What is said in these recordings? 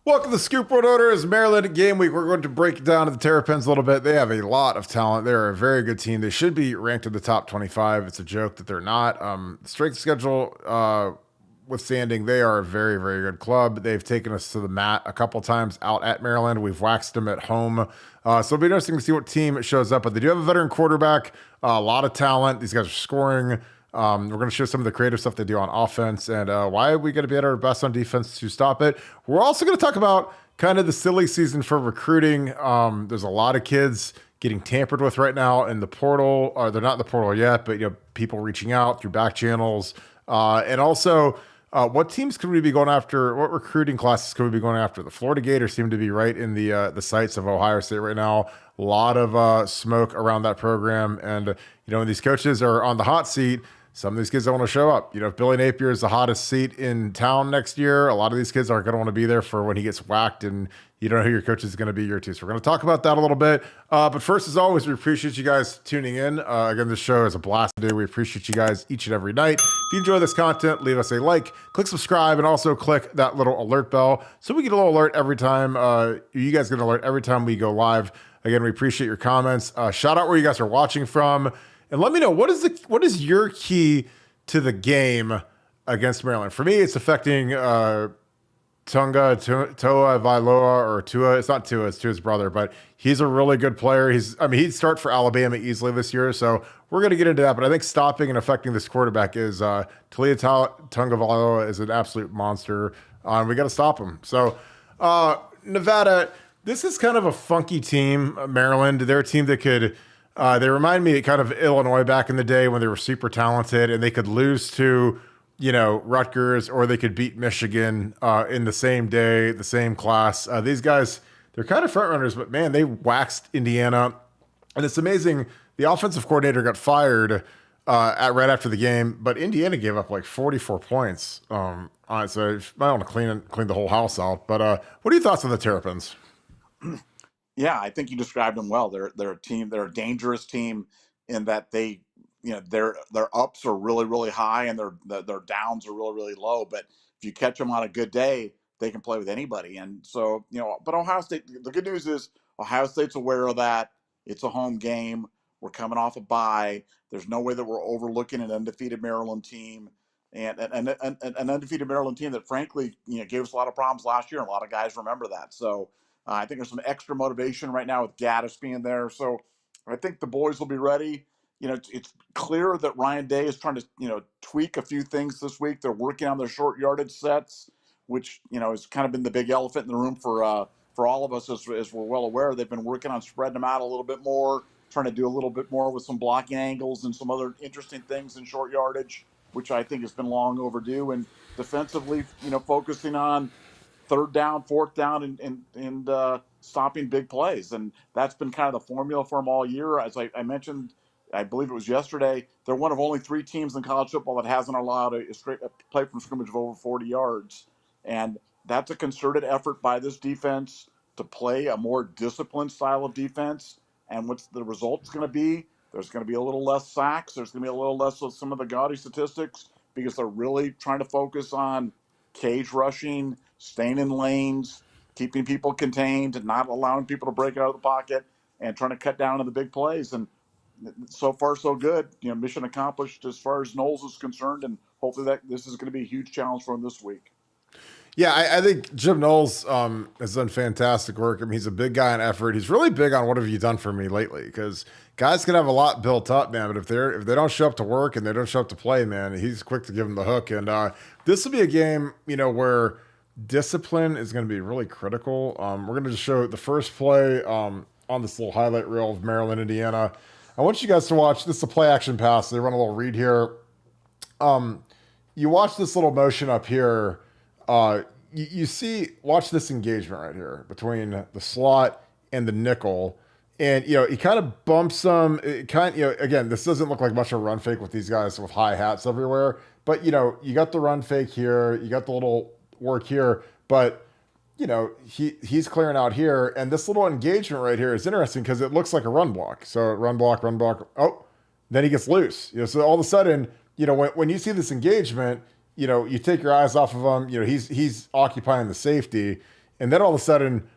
Welcome to Scoop World Owners, Maryland Game Week. We're going to break down the Terrapins a little bit. They have a lot of talent. They're a very good team. They should be ranked in the top 25. It's a joke that they're not. Strength schedule withstanding, they are a very, very good club. They've taken us to the mat a couple times out at Maryland. We've waxed them at home. So it'll be interesting to see what team shows up. But they do have a veteran quarterback, a lot of talent. These guys are scoring. We're going to show some of the creative stuff they do on offense and why are we going to be at our best on defense to stop it. We're also going to talk about kind of the silly season for recruiting. There's a lot of kids getting tampered with right now in the portal. They're not in the portal yet, but people reaching out through back channels. And also, what teams could we be going after? What recruiting classes could we be going after? The Florida Gators seem to be right in the sights of Ohio State right now. A lot of smoke around that program. And, when these coaches are on the hot seat, some of these kids don't want to show up. If Billy Napier is the hottest seat in town next year, a lot of these kids aren't going to want to be there for when he gets whacked and you don't know who your coach is going to be year two. So we're going to talk about that a little bit. But first, as always, we appreciate you guys tuning in. Again, this show is a blast to do. We appreciate you guys each and every night. If you enjoy this content, leave us a like, click subscribe, and also click that little alert bell so we get a little alert every time. You guys get an alert every time we go live. Again, we appreciate your comments. Shout out where you guys are watching from. And let me know, what is your key to the game against Maryland? For me, it's affecting Toa Vailoa, or Tua. It's not Tua, it's Tua's brother, but he's a really good player. He'd start for Alabama easily this year, so we're going to get into that. But I think stopping and affecting this quarterback is Talia Tunga Vailoa is an absolute monster. We got to stop him. So Nevada, this is kind of a funky team, Maryland. They're a team that could... they remind me kind of Illinois back in the day when they were super talented and they could lose to, Rutgers, or they could beat Michigan in the same day, the same class. These guys, they're kind of front runners, but man, they waxed Indiana. And it's amazing. The offensive coordinator got fired right after the game, but Indiana gave up like 44 points on it. So you might want to clean the whole house out. But what are your thoughts on the Terrapins? Yeah, I think you described them well. They're a team. They're a dangerous team in that they, their ups are really really high and their downs are really really low. But if you catch them on a good day, they can play with anybody. And so but Ohio State. The good news is Ohio State's aware of that. It's a home game. We're coming off a bye. There's no way that we're overlooking an undefeated Maryland team. And an undefeated Maryland team that, frankly, gave us a lot of problems last year, and a lot of guys remember that. So I think there's some extra motivation right now with Gaddis being there. So I think the boys will be ready. It's clear that Ryan Day is trying to, tweak a few things this week. They're working on their short yardage sets, which, has kind of been the big elephant in the room for all of us, as we're well aware. They've been working on spreading them out a little bit more, trying to do a little bit more with some blocking angles and some other interesting things in short yardage, which I think has been long overdue. And defensively, focusing on third down, fourth down, and stopping big plays. And that's been kind of the formula for them all year. As I mentioned, I believe it was yesterday, they're one of only 3 teams in college football that hasn't allowed a play from scrimmage of over 40 yards. And that's a concerted effort by this defense to play a more disciplined style of defense. And what's the result's going to be? There's going to be a little less sacks. There's going to be a little less of some of the gaudy statistics, because they're really trying to focus on cage rushing, staying in lanes, keeping people contained, and not allowing people to break out of the pocket, and trying to cut down on the big plays. And so far, so good. Mission accomplished as far as Knowles is concerned, and hopefully that this is going to be a huge challenge for him this week. Yeah, I think Jim Knowles has done fantastic work. He's a big guy on effort. He's really big on what have you done for me lately, because guys can have a lot built up, man. But if they don't show up to work and they don't show up to play, man, he's quick to give them the hook. And this will be a game, where discipline is going to be really critical. We're going to just show the first play on this little highlight reel of Maryland, Indiana. I want you guys to watch. This is a play action pass. They run a little read here. You watch this little motion up here. You see, watch this engagement right here between the slot and the nickel. And, he kind of bumps them. Again, this doesn't look like much of a run fake with these guys with high hats everywhere. But, you got the run fake here. You got the little work here. But, he's clearing out here. And this little engagement right here is interesting because it looks like a run block. So run block. Oh, then he gets loose. So all of a sudden, when you see this engagement, you take your eyes off of him. He's occupying the safety. And then all of a sudden,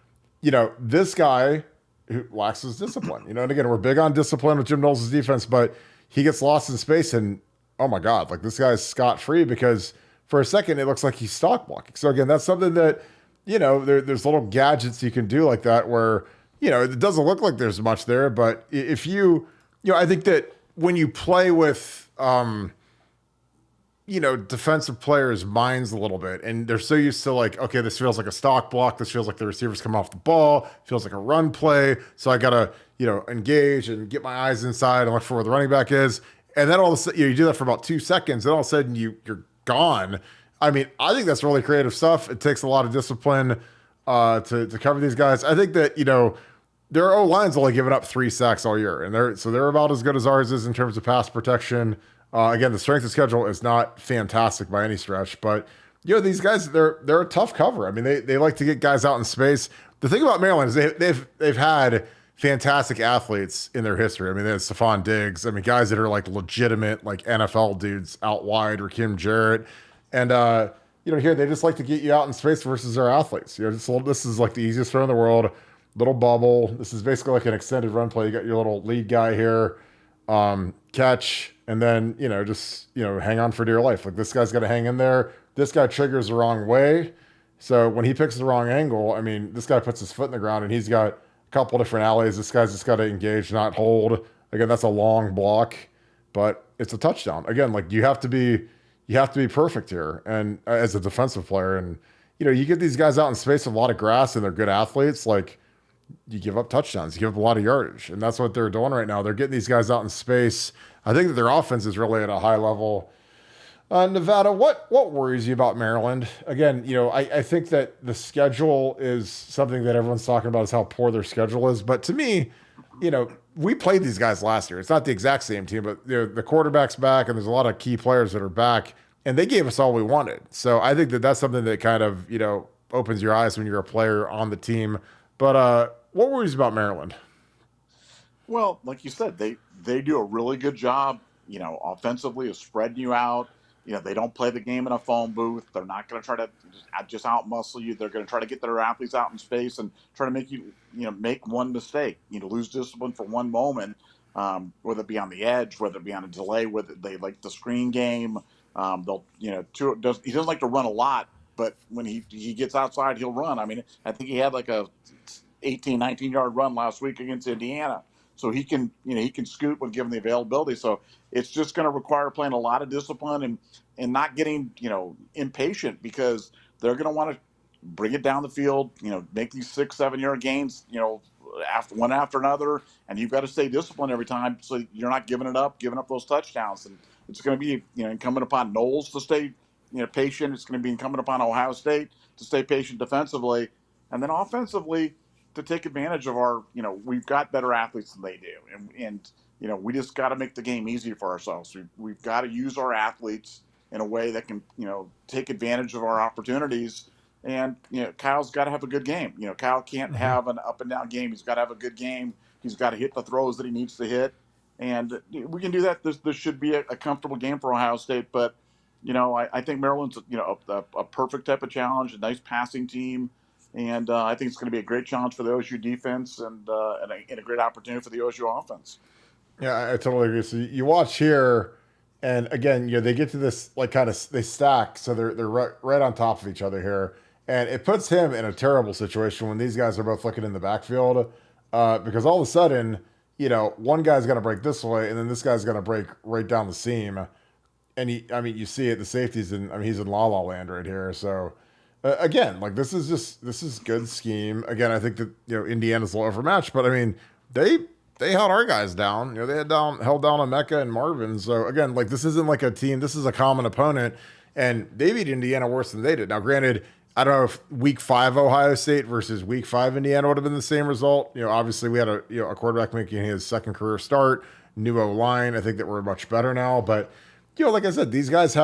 this guy who lacks his discipline, and again, we're big on discipline with Jim Knowles' defense, but he gets lost in space and oh my God, like this guy's scot free because for a second it looks like he's stock blocking. So again, that's something that, there's little gadgets you can do like that where, it doesn't look like there's much there, but if I think that when you play with, defensive players' minds a little bit. And they're so used to like, okay, this feels like a stock block. This feels like the receivers come off the ball. Feels like a run play. So I got to, engage and get my eyes inside and look for where the running back is. And then all of a sudden, you do that for about 2 seconds. And all of a sudden, you're gone. I mean, I think that's really creative stuff. It takes a lot of discipline to cover these guys. I think that, their O-line's only given up 3 sacks all year. And they're about as good as ours is in terms of pass protection. Again, the strength of schedule is not fantastic by any stretch, but these guys they're a tough cover. I mean, they like to get guys out in space. The thing about Maryland is they've had fantastic athletes in their history. I mean, they had Stephon Diggs. I mean, guys that are like legitimate like NFL dudes out wide, Rakim Jarrett, and here they just like to get you out in space versus their athletes. This is like the easiest throw in the world. Little bubble. This is basically like an extended run play. You got your little lead guy here. Catch, and then, hang on for dear life. Like this guy's got to hang in there. This guy triggers the wrong way. So when he picks the wrong angle, I mean, this guy puts his foot in the ground and he's got a couple different alleys. This guy's just got to engage, not hold. Again, that's a long block, but it's a touchdown. Again, like you have to be perfect here. And as a defensive player, and, you get these guys out in space with a lot of grass and they're good athletes. Like, you give up touchdowns, you give up a lot of yardage. And that's what they're doing right now. They're getting these guys out in space. I think that their offense is really at a high level. Nevada, what worries you about Maryland? Again, I think that the schedule is something that everyone's talking about is how poor their schedule is. But to me, we played these guys last year. It's not the exact same team, but the quarterback's back and there's a lot of key players that are back and they gave us all we wanted. So I think that that's something that kind of, opens your eyes when you're a player on the team. But what worries about Maryland? Well, like you said, they do a really good job, offensively of spreading you out. They don't play the game in a phone booth. They're not going to try to just out muscle you. They're going to try to get their athletes out in space and try to make you, make one mistake, lose discipline for one moment, whether it be on the edge, whether it be on a delay, whether they like the screen game. They'll, he doesn't like to run a lot, but when he gets outside, he'll run. I mean, I think he had like a 18, 19-yard run last week against Indiana. So he can scoot when given the availability. So it's just going to require playing a lot of discipline and not getting, impatient because they're going to want to bring it down the field, make these 6, 7-yard gains, one after another. And you've got to stay disciplined every time so you're not giving up those touchdowns. And it's going to be, incumbent upon Knowles to stay, patient. It's going to be incumbent upon Ohio State to stay patient defensively. And then offensively, to take advantage of our, we've got better athletes than they do. And we just got to make the game easier for ourselves. We've got to use our athletes in a way that can, take advantage of our opportunities. And, Kyle's got to have a good game. Kyle can't have an up and down game. He's got to have a good game. He's got to hit the throws that he needs to hit. And we can do that. This should be a comfortable game for Ohio State. But, I think Maryland's, a perfect type of challenge, a nice passing team. And I think it's going to be a great challenge for the OSU defense and a great opportunity for the OSU offense. Yeah, I totally agree. So you watch here, and again, they get to this like kind of they stack, so they're right on top of each other here, and it puts him in a terrible situation when these guys are both looking in the backfield, because all of a sudden, one guy's going to break this way, and then this guy's going to break right down the seam, and you see it. The safety's he's in la la land right here, so. Again, like this is good scheme. Again, I think that Indiana's a little overmatched, but I mean they held our guys down. They held down Emeka and Marvin. So again, like this isn't like a team. This is a common opponent, and they beat Indiana worse than they did. Now, granted, I don't know if Week 5 Ohio State versus Week 5 Indiana would have been the same result. Obviously we had a quarterback making his second career start, new O-line. I think that we're much better now, but like I said, these guys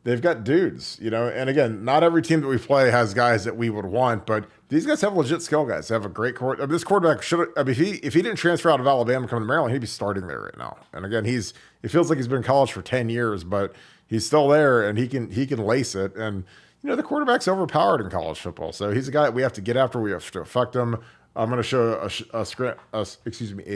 they've got dudes, and again, not every team that we play has guys that we would want, but these guys have legit skill guys. They have a great this quarterback should, if he didn't transfer out of Alabama and come to Maryland, he'd be starting there right now. And again, it feels like he's been in college for 10 years, but he's still there and he can lace it. And, the quarterback's overpowered in college football. So he's a guy that we have to get after. We have to affect him. I'm going to show a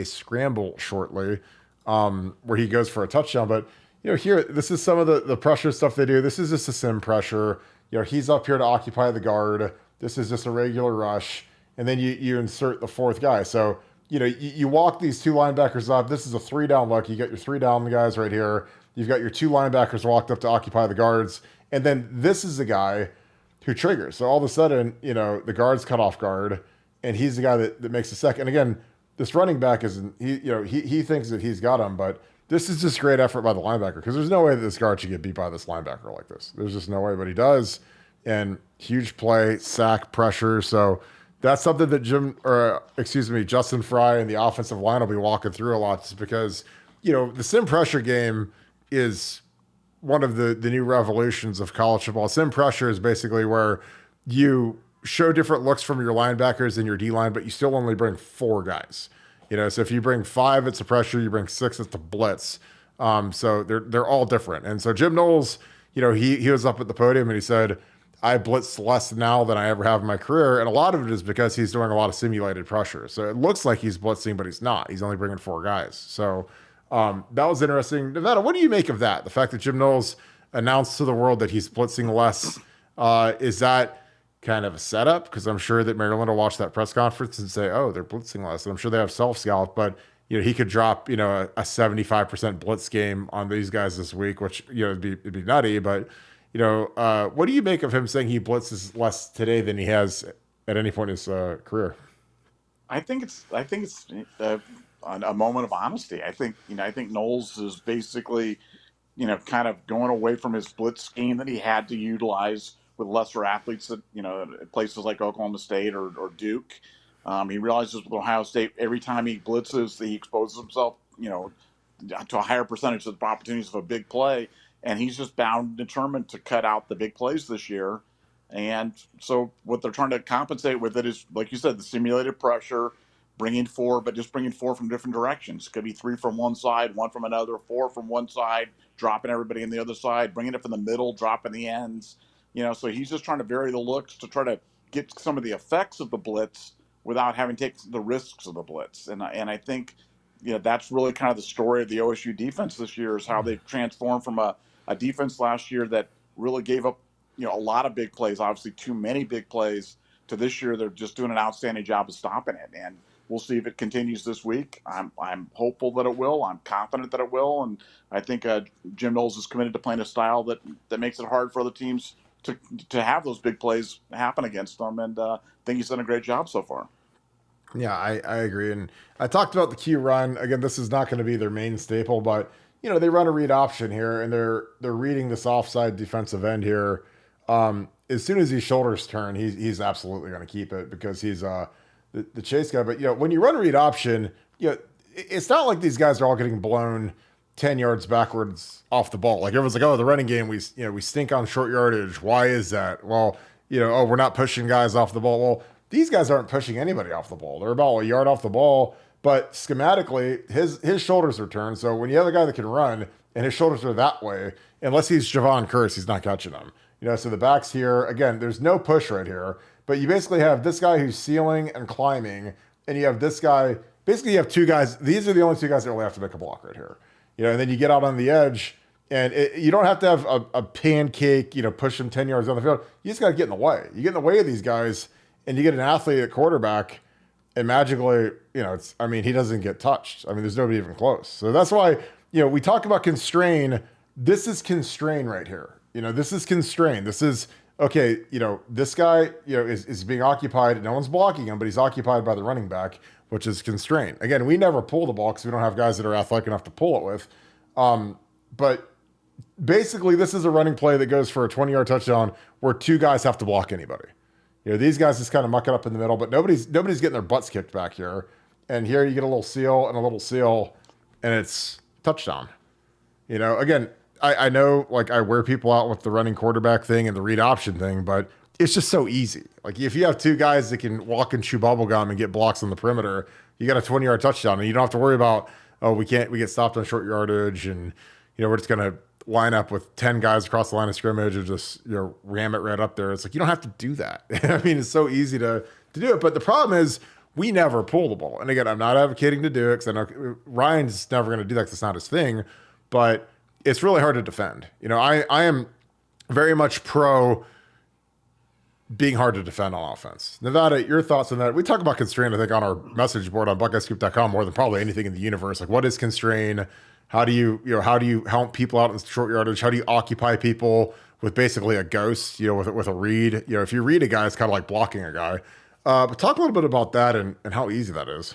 scramble shortly, where he goes for a touchdown. But here, this is some of the pressure stuff they do. This is just a sim pressure. He's up here to occupy the guard. This is just a regular rush, and then you insert the fourth guy. So you walk these two linebackers up. This is a 3-down look. You got your 3-down guys right here. You've got your two linebackers walked up to occupy the guards. And then this is the guy who triggers. So all of a sudden, the guard's cut off guard, and he's the guy that makes the second. And again, this running back isn't, he thinks that he's got him, but this is just great effort by the linebacker, because there's no way that this guard should get beat by this linebacker like this. There's just no way, but he does. And huge play, sack, pressure. So that's something that Justin Fry and the offensive line will be walking through a lot, just because, the sim pressure game is one of the new revolutions of college football. Sim pressure is basically where you show different looks from your linebackers and your D-line, but you still only bring 4 guys. So if you bring 5, it's a pressure. You bring 6, it's a blitz. So they're all different. And so Jim Knowles, he was up at the podium and he said, I blitz less now than I ever have in my career. And a lot of it is because he's doing a lot of simulated pressure. So it looks like he's blitzing, but he's not. He's only bringing 4 guys. So that was interesting. Nevada, what do you make of that? The fact that Jim Knowles announced to the world that he's blitzing less, is that kind of a setup? Because I'm sure that Maryland will watch that press conference and say, oh, they're blitzing less. And I'm sure they have self-scout, but he could drop, a 75% blitz game on these guys this week, which, it'd be nutty. But, what do you make of him saying he blitzes less today than he has at any point in his career? I think it's a moment of honesty. I think Knowles is basically, kind of going away from his blitz scheme that he had to utilize with lesser athletes at, at places like Oklahoma State or Duke. He realizes with Ohio State, every time he blitzes, he exposes himself, to a higher percentage of the opportunities of a big play. And he's just bound and determined to cut out the big plays this year. And so what they're trying to compensate with it is, like you said, the simulated pressure, bringing 4, but just bringing 4 from different directions. Could be 3 from one side, 1 from another, 4 from one side, dropping everybody in the other side, bringing it from the middle, dropping the ends. So he's just trying to vary the looks to try to get some of the effects of the blitz without having to take the risks of the blitz. And I think, that's really kind of the story of the OSU defense this year, is how they've transformed from a defense last year that really gave up, a lot of big plays, obviously too many big plays, to this year they're just doing an outstanding job of stopping it. And we'll see if it continues this week. I'm hopeful that it will. I'm confident that it will. And I think Jim Knowles is committed to playing a style that makes it hard for other teams to have those big plays happen against them. And I think he's done a great job so far. Yeah, I agree. And I talked about the Q run. Again, this is not going to be their main staple, but they run a read option here, and they're reading this offside defensive end here. As soon as his shoulders turn, he's absolutely going to keep it, because he's the chase guy. But when you run a read option, it's not like these guys are all getting blown 10 yards backwards off the ball. Like everyone's like, oh, the running game, we stink on short yardage. Why is that? Well, oh, we're not pushing guys off the ball. Well, these guys aren't pushing anybody off the ball. They're about a yard off the ball, but schematically, his shoulders are turned. So when you have a guy that can run and his shoulders are that way, unless he's Javon Curse, he's not catching them. So the back's here. Again, there's no push right here, but you basically have this guy who's ceiling and climbing, and you have this guy. Basically, you have 2 guys. These are the only 2 guys that really have to make a block right here. And then you get out on the edge, and you don't have to have a pancake, push them 10 yards down the field. You just got to get in the way. You get in the way of these guys, and you get an athlete at quarterback, and magically, he doesn't get touched. There's nobody even close. So that's why, we talk about constrain. This is constrain right here. This is constrain. This is, okay, this guy, is being occupied. No one's blocking him, but he's occupied by the running back, which is constraint. Again, we never pull the ball because we don't have guys that are athletic enough to pull it with. But basically, this is a running play that goes for a 20-yard touchdown where 2 guys have to block anybody. These guys just kind of muck it up in the middle, but nobody's getting their butts kicked back here. And here you get a little seal and a little seal, and it's touchdown. Again, I know, like, I wear people out with the running quarterback thing and the read option thing, but it's just so easy. Like, if you have 2 guys that can walk and chew bubble gum and get blocks on the perimeter, you got a 20-yard touchdown, and you don't have to worry about, oh, we get stopped on short yardage, and we're just gonna line up with 10 guys across the line of scrimmage and just, ram it right up there. It's like, you don't have to do that. I mean, it's so easy to do it. But the problem is we never pull the ball. And again, I'm not advocating to do it because I know Ryan's never going to do that because it's not his thing. But it's really hard to defend. I am very much pro being hard to defend on offense. Nevada, your thoughts on that? We talk about constraint, I think, on our message board on buckeyescoop.com more than probably anything in the universe. Like, what is constraint? How do you help people out in short yardage? How do you occupy people with basically a ghost, with a read? If you read a guy, it's kind of like blocking a guy. But talk a little bit about that and how easy that is.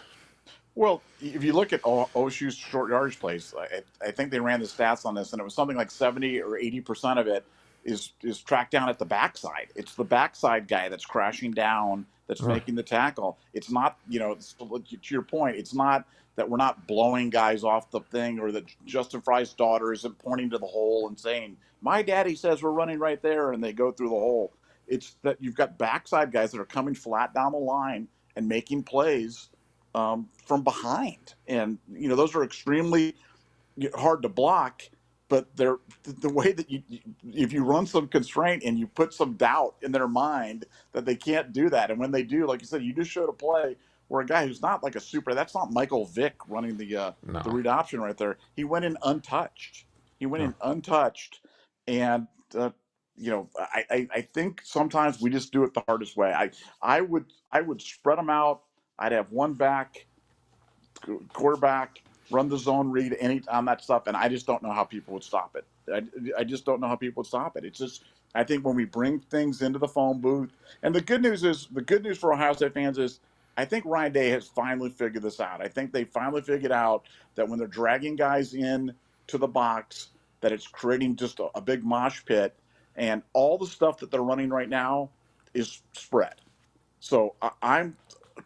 Well, if you look at OSU's short yardage plays, I think they ran the stats on this, and it was something like 70 or 80% of it is tracked down at the backside. It's the backside guy that's crashing down, that's making the tackle. It's not, to your point, it's not that we're not blowing guys off the thing, or that Justin Fry's daughter isn't pointing to the hole and saying, my daddy says we're running right there, and they go through the hole. It's that you've got backside guys that are coming flat down the line and making plays from behind. And, those are extremely hard to block. But they're the way that if you run some constraint and you put some doubt in their mind that they can't do that, and when they do, like you said, you just showed a play where a guy who's not like a super, that's not Michael Vick running the read option right there. He went in untouched. And I think sometimes we just do it the hardest way. I would spread them out. I'd have one back, quarterback, run the zone read any on that stuff, and I just don't know how people would stop it. I just don't know how people would stop it. It's just, I think when we bring things into the phone booth, and the good news for Ohio State fans is, I think Ryan Day has finally figured this out. I think they finally figured out that when they're dragging guys in to the box, that it's creating just a big mosh pit, and all the stuff that they're running right now is spread. So I'm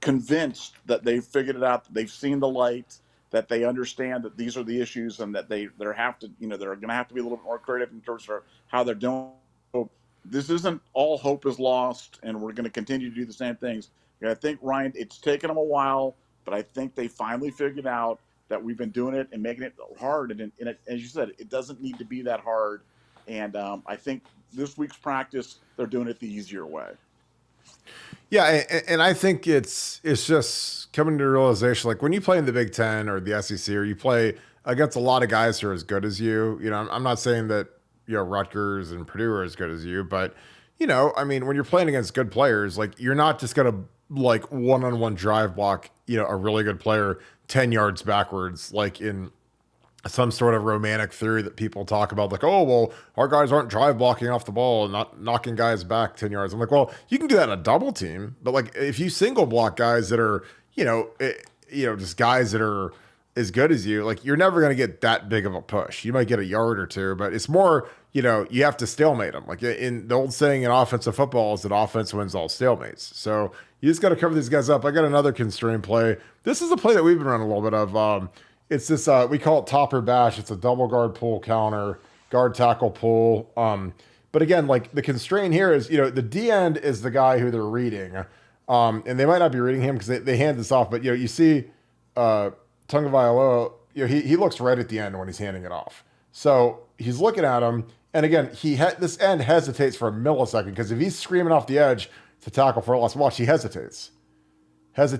convinced that they've figured it out, that they've seen the light, that they understand that these are the issues, and that they're going to have to be a little bit more creative in terms of how they're doing. So this isn't all hope is lost, and we're going to continue to do the same things. I think, Ryan, it's taken them a while, but I think they finally figured out that we've been doing it and making it hard. And as you said, it doesn't need to be that hard. And I think this week's practice, they're doing it the easier way. Yeah, and I think it's just coming to the realization, like when you play in the Big Ten or the SEC, or you play against a lot of guys who are as good as you. I'm not saying that Rutgers and Purdue are as good as you, but I mean, when you're playing against good players, like you're not just gonna like one-on-one drive block a really good player 10 yards backwards, like in some sort of romantic theory that people talk about, like, oh, well, our guys aren't drive blocking off the ball and not knocking guys back 10 yards. I'm like, well, you can do that in a double team, but like if you single block guys that are, just guys that are as good as you, like you're never going to get that big of a push. You might get a yard or two, but it's more, you have to stalemate them. Like in the old saying in offensive football is that offense wins all stalemates. So you just got to cover these guys up. I got another constrained play. This is a play that we've been running a little bit of. It's this, we call it topper bash. It's a double guard pull counter, guard tackle pull. But again, like the constraint here is, the D end is the guy who they're reading. And they might not be reading him because they hand this off. But, you see Tagovailoa, he looks right at the end when he's handing it off. So he's looking at him. And again, this end hesitates for a millisecond because if he's screaming off the edge to tackle for a loss, watch, he hesitates, kind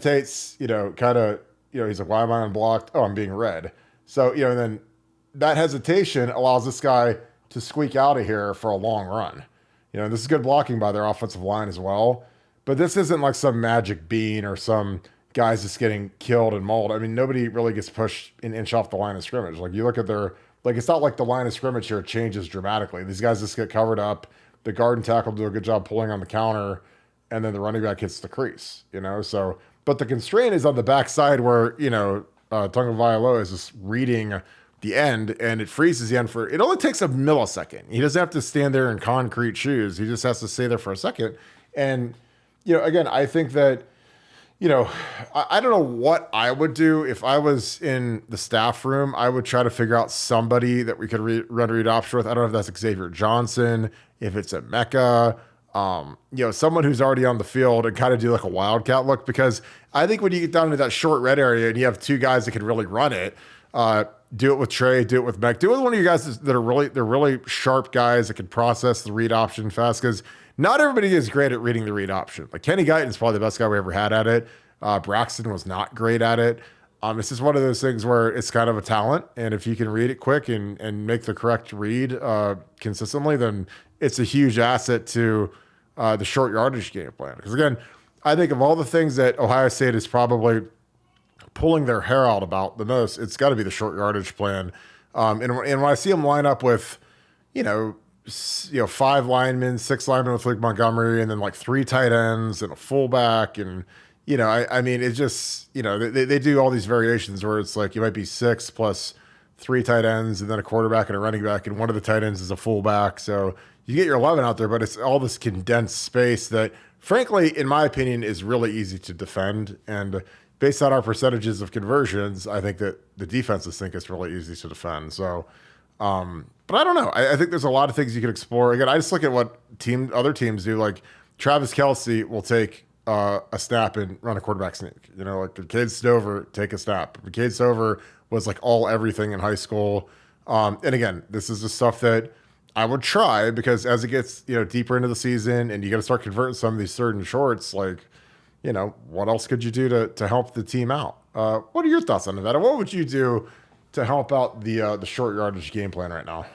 of, he's like, why am I unblocked? Oh, I'm being read. So, and then that hesitation allows this guy to squeak out of here for a long run. This is good blocking by their offensive line as well. But this isn't like some magic bean or some guys just getting killed and mauled. I mean, nobody really gets pushed an inch off the line of scrimmage. Like you look at it's not like the line of scrimmage here changes dramatically. These guys just get covered up. The guard and tackle do a good job pulling on the counter, and then the running back hits the crease, So, but the constraint is on the backside where, Tagovailoa is just reading the end, and it freezes the end it only takes a millisecond. He doesn't have to stand there in concrete shoes. He just has to stay there for a second. And, again, I think that, I don't know what I would do if I was in the staff room. I would try to figure out somebody that we could run read option with. I don't know if that's Xavier Johnson, if it's a Mecca, someone who's already on the field, and kind of do like a wildcat look, because I think when you get down to that short red area and you have two guys that can really run it, Do it with Trey, do it with Beck, do it with one of you guys that are they're really sharp guys that can process the read option fast, because not everybody is great at reading the read option. Like Kenny Guyton's probably the best guy we ever had at it. Braxton was not great at it. It's just one of those things where it's kind of a talent, and if you can read it quick and make the correct read consistently, then it's a huge asset to the short yardage game plan. Because again, I think of all the things that Ohio State is probably pulling their hair out about the most, it's got to be the short yardage plan. And when I see them line up with, five linemen, six linemen with Luke Montgomery, and then like three tight ends and a fullback, and I mean, it's just they do all these variations where it's like you might be six plus three tight ends and then a quarterback and a running back, and one of the tight ends is a fullback. So you get your 11 out there, but it's all this condensed space that, frankly, in my opinion, is really easy to defend. And based on our percentages of conversions, I think that the defenses think it's really easy to defend. So, but I don't know. I think there's a lot of things you can explore. Again, I just look at what other teams do. Like Travis Kelce will take a snap and run a quarterback sneak. Like the Cade Stover, take a snap. The Cade Stover was like all everything in high school. And again, this is the stuff that I would try, because as it gets deeper into the season and you got to start converting some of these certain shorts, like what else could you do to help the team out? What are your thoughts on that? What would you do to help out the short yardage game plan right now?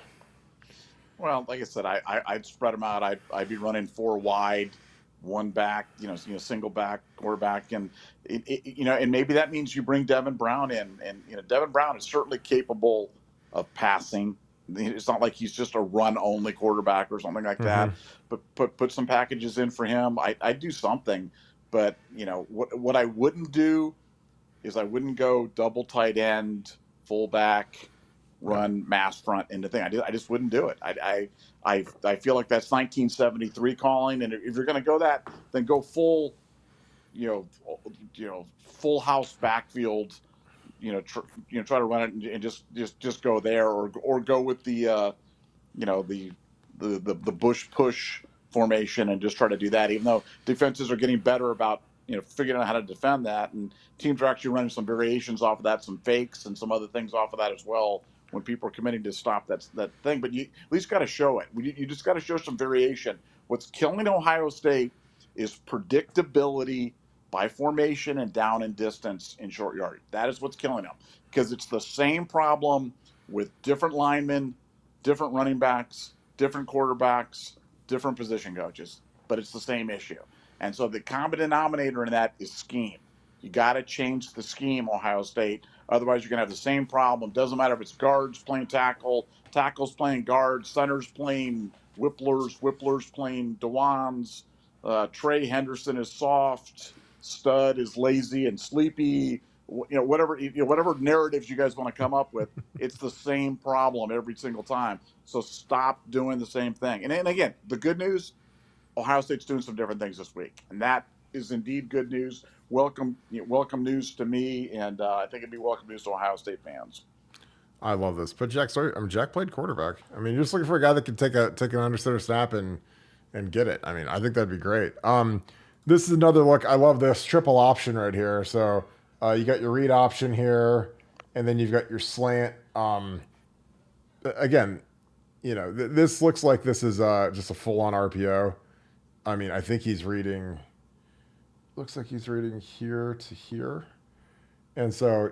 Well, like I said, I'd spread them out. I'd be running four wide, one back, single back quarterback, and and maybe that means you bring Devin Brown in, and Devin Brown is certainly capable of passing. It's not like he's just a run only quarterback or something like that. But put some packages in for him. I'd do something. But what I wouldn't do is I wouldn't go double tight end, fullback, run mass front into thing. I just wouldn't do it. I feel like that's 1973 calling, and if you're going to go that, then go full, full house backfield. Try to run it and just go there, or go with the bush push formation and just try to do that, even though defenses are getting better about figuring out how to defend that, and teams are actually running some variations off of that, some fakes and some other things off of that as well when people are committing to stop that thing. But you at least got to show it. You just got to show some variation. What's killing Ohio State is predictability by formation and down and distance in short yardage. That is what's killing them, because it's the same problem with different linemen, different running backs, different quarterbacks, different position coaches, but it's the same issue. And so the common denominator in that is scheme. You got to change the scheme, Ohio State. Otherwise, you're going to have the same problem. Doesn't matter if it's guards playing tackle, tackles playing guards, centers playing whipplers playing Dewans. Trey Henderson is soft. Stud is lazy and sleepy. Whatever narratives you guys want to come up with, it's the same problem every single time. So stop doing the same thing. And again, the good news, Ohio State's doing some different things this week, and that is indeed good news. Welcome news to me, and I think it'd be welcome news to Ohio State fans. I love this. But Jack played quarterback. I mean, you're just looking for a guy that can take an under center snap and get it. I mean, I think that'd be great. This is another look. I love this triple option right here. So you got your read option here, and then you've got your slant. Again, this looks like this is just a full-on RPO. I mean, I think he's reading. Looks like he's reading here to here, and so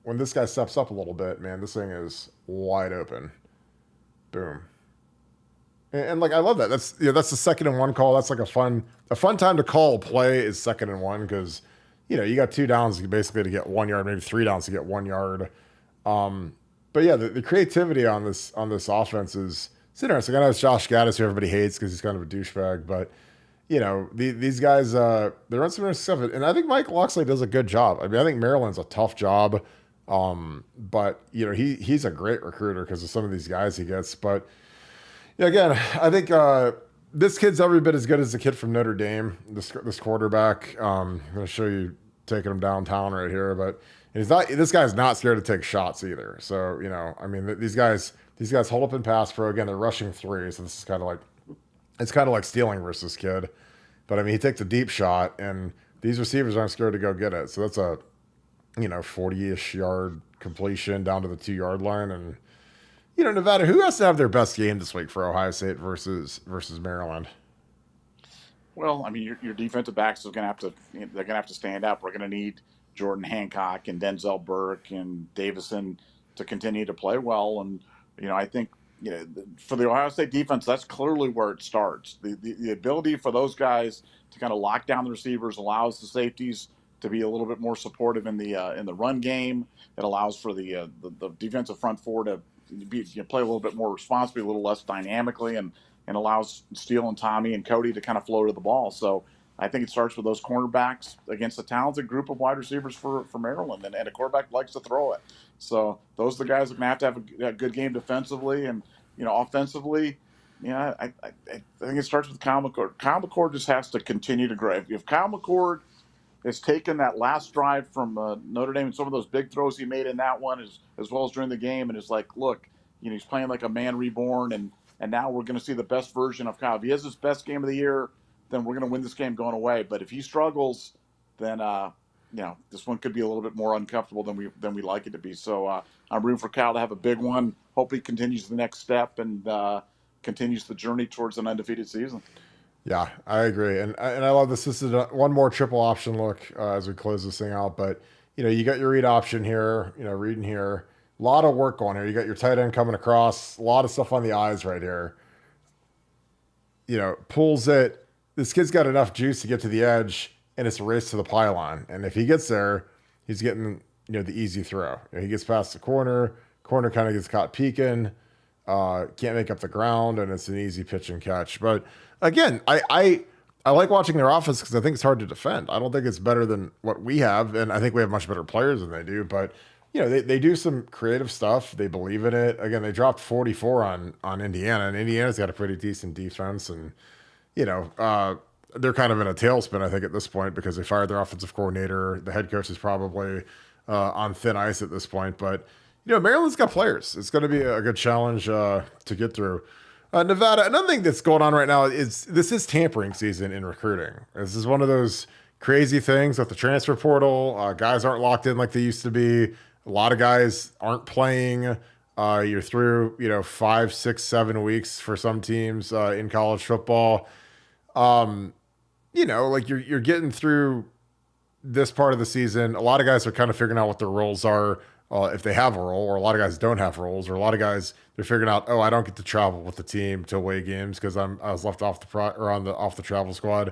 when this guy steps up a little bit, man, this thing is wide open. Boom. And like, I love that. That's that's the 2nd and 1 call. That's like a fun time to call a play is 2nd and 1, because you got 2 downs basically to get 1 yard, maybe 3 downs to get 1 yard. But yeah, the creativity on this offense is interesting. I know it's Josh Gaddis, who everybody hates because he's kind of a douchebag, but these guys they run some interesting stuff, and I think Mike Loxley does a good job. I mean, I think Maryland's a tough job, but he's a great recruiter because of some of these guys he gets. But yeah, again, I think this kid's every bit as good as the kid from Notre Dame. This quarterback. I'm going to show you taking him downtown right here, but he's not. This guy's not scared to take shots either. So I mean, these guys hold up in pass pro. Again, they're rushing 3, so this is kind of like stealing versus kid. But I mean, he takes a deep shot, and these receivers aren't scared to go get it. So 40-ish yard completion down to the 2 yard line. And, Nevada, who has to have their best game this week for Ohio State versus Maryland? Well, I mean, your defensive backs are going to have to they're going to have to stand up. We're going to need Jordan Hancock and Denzel Burke and Davison to continue to play well. And I think for the Ohio State defense, that's clearly where it starts. The ability for those guys to kind of lock down the receivers allows the safeties to be a little bit more supportive in the run game. It allows for the defensive front four to play a little bit more responsibly, a little less dynamically, and allows Steele and Tommy and Cody to kind of flow to the ball. So I think it starts with those cornerbacks against a talented group of wide receivers for Maryland, and a quarterback likes to throw it. So those are the guys that are going to have a good game defensively, and offensively. I think it starts with Kyle McCord. Kyle McCord just has to continue to grow. If Kyle McCord has taken that last drive from Notre Dame and some of those big throws he made in that one, as well as during the game, and is like, look, he's playing like a man reborn, and now we're going to see the best version of Kyle. If he has his best game of the year, then we're going to win this game going away. But if he struggles, then this one could be a little bit more uncomfortable than we like it to be. So I'm rooting for Kyle to have a big one. Hope he continues the next step and continues the journey towards an undefeated season. Yeah, I agree, and I love this. This is one more triple option look as we close this thing out. But you got your read option here. Reading here, a lot of work on here. You got your tight end coming across, a lot of stuff on the eyes right here. Pulls it. This kid's got enough juice to get to the edge, and it's a race to the pylon. And if he gets there, he's getting the easy throw. He gets past the corner. Corner kind of gets caught peeking. Can't make up the ground, and it's an easy pitch and catch. But again, I like watching their offense because I think it's hard to defend. I don't think it's better than what we have, and I think we have much better players than they do. But they do some creative stuff. They believe in it. Again, they dropped 44 on Indiana, and Indiana's got a pretty decent defense, and they're kind of in a tailspin, I think, at this point because they fired their offensive coordinator. The head coach is probably on thin ice at this point, but. Maryland's got players. It's going to be a good challenge to get through. Nevada, another thing that's going on right now is this is tampering season in recruiting. This is one of those crazy things with the transfer portal. Guys aren't locked in like they used to be. A lot of guys aren't playing. You're through, 5, 6, 7 weeks for some teams in college football. Like you're getting through this part of the season. A lot of guys are kind of figuring out what their roles are. If they have a role, or a lot of guys don't have roles, or a lot of guys they're figuring out, I don't get to travel with the team to away games because I was left off off the travel squad.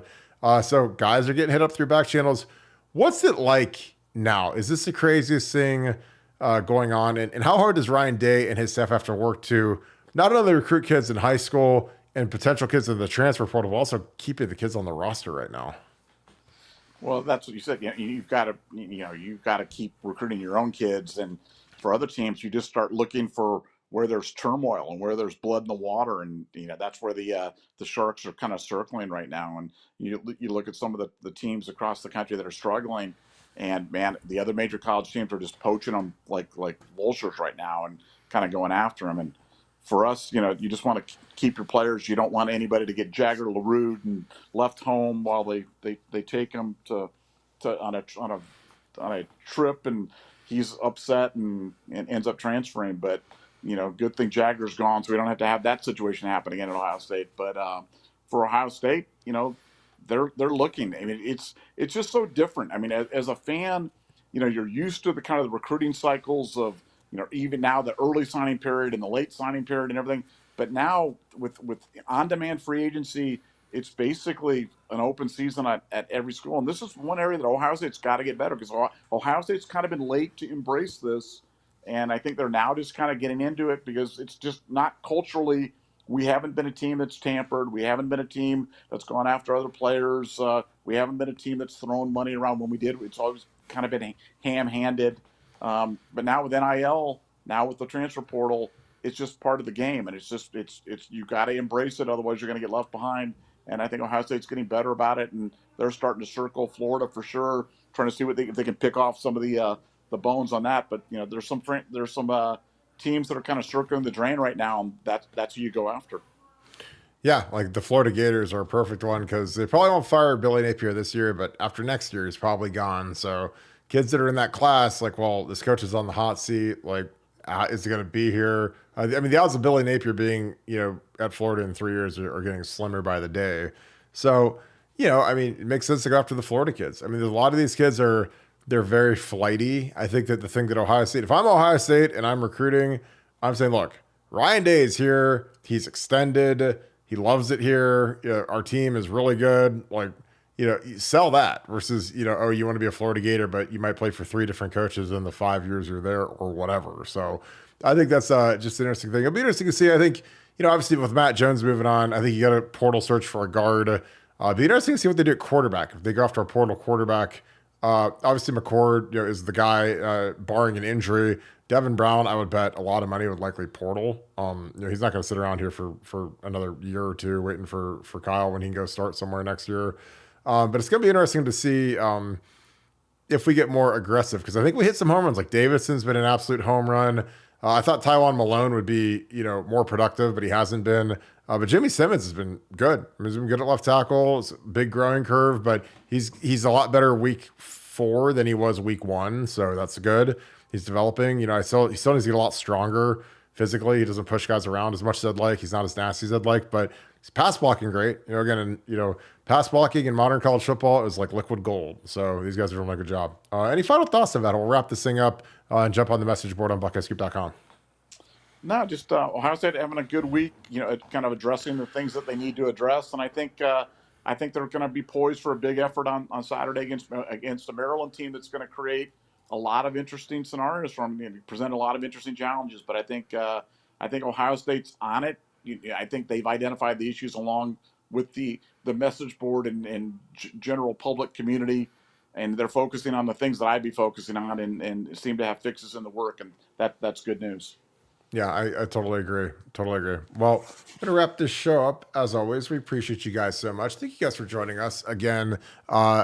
So guys are getting hit up through back channels. What's it like now? Is this the craziest thing going on? And how hard does Ryan Day and his staff have to work to not only recruit kids in high school and potential kids in the transfer portal, but also keeping the kids on the roster right now? Well, that's what you said. You've got to keep recruiting your own kids, and for other teams, you just start looking for where there's turmoil and where there's blood in the water, and that's where the sharks are kind of circling right now. And you look at some of the teams across the country that are struggling, and man, the other major college teams are just poaching them like vultures right now, and kind of going after them. And for us, you just want to keep your players. You don't want anybody to get Jagger LaRue and left home while they take him to on a trip, and he's upset and ends up transferring. But good thing Jagger's gone, so we don't have to have that situation happen again at Ohio State. But for Ohio State, they're looking. I mean, it's just so different. I mean, as a fan, you're used to the kind of the recruiting cycles of even now the early signing period and the late signing period and everything. But now with on-demand free agency, it's basically an open season at every school. And this is one area that Ohio State's got to get better because Ohio State's kind of been late to embrace this. And I think they're now just kind of getting into it because it's just not culturally. We haven't been a team that's tampered. We haven't been a team that's gone after other players. We haven't been a team that's thrown money around. When we did, it's always kind of been ham-handed. But now with NIL, now with the transfer portal, it's just part of the game, and it's you got to embrace it, otherwise you're going to get left behind. And I think Ohio State's getting better about it, and they're starting to circle Florida for sure, trying to see if they can pick off some of the bones on that. But there's some teams that are kind of circling the drain right now, and that's who you go after. Yeah, like the Florida Gators are a perfect one because they probably won't fire Billy Napier this year, but after next year, he's probably gone. So kids that are in that class, like, well, this coach is on the hot seat. Like, is he going to be here? I mean, the odds of Billy Napier being, at Florida in 3 years are getting slimmer by the day. So, I mean, it makes sense to go after the Florida kids. I mean, there's a lot of these kids they're very flighty. I think that the thing that Ohio State, if I'm Ohio State and I'm recruiting, I'm saying, look, Ryan Day is here. He's extended. He loves it here. Our team is really good. Like, you sell that versus, oh, you want to be a Florida Gator, but you might play for 3 different coaches in the 5 years you're there or whatever. So I think that's just an interesting thing. It'll be interesting to see. I think, obviously with Matt Jones moving on, I think you got to portal search for a guard. It'll be interesting to see what they do at quarterback. If they go after a portal quarterback, obviously McCord, is the guy, barring an injury. Devin Brown, I would bet a lot of money would likely portal. He's not going to sit around here for another year or two waiting for Kyle when he can go start somewhere next year. But it's going to be interesting to see if we get more aggressive, because I think we hit some home runs. Like Davidson's been an absolute home run. I thought Tywan Malone would be, more productive, but he hasn't been. But Jimmy Simmons has been good. I mean, he's been good at left tackle. It's a big growing curve, but he's a lot better week 4 than he was week 1, so that's good. He's developing. He still needs to get a lot stronger physically. He doesn't push guys around as much as I'd like. He's not as nasty as I'd like, but he's pass blocking great. Pass blocking in modern college football is like liquid gold. So these guys are doing a good job. Any final thoughts on that? We'll wrap this thing up and jump on the message board on BuckeyeScoop.com. No, just Ohio State having a good week. Kind of addressing the things that they need to address, and I think they're going to be poised for a big effort on Saturday against a Maryland team that's going to create a lot of interesting scenarios from present a lot of interesting challenges. But I think Ohio State's on it. I think they've identified the issues along with the message board and general public community, and they're focusing on the things that I'd be focusing on, and seem to have fixes in the work, and that's good news. Yeah, I totally agree. Totally agree. Well, I'm going to wrap this show up. As always, we appreciate you guys so much. Thank you guys for joining us again.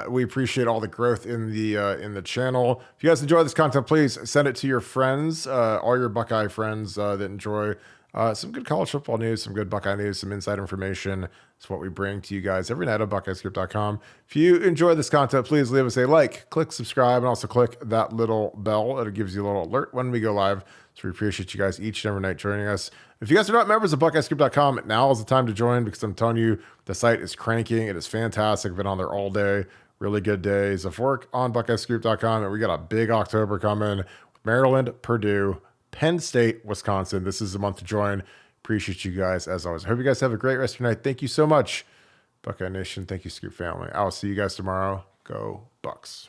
We appreciate all the growth in the channel. If you guys enjoy this content, please send it to your friends, all your Buckeye friends that enjoy some good college football news, some good Buckeye news, some inside information. It's what we bring to you guys every night on BuckeyeScoop.com. If you enjoy this content, please leave us a like, click subscribe, and also click that little bell. It gives you a little alert when we go live. So we appreciate you guys each and every night joining us. If you guys are not members of BuckeyeScoop.com, now is the time to join, because I'm telling you, the site is cranking. It is fantastic. I've been on there all day. Really good days of work on BuckeyeScoop.com. And we got a big October coming. Maryland, Purdue, Penn State, Wisconsin. This is the month to join. Appreciate you guys as always. I hope you guys have a great rest of your night. Thank you so much, Buckeye Nation. Thank you, Scoop family. I will see you guys tomorrow. Go Bucks.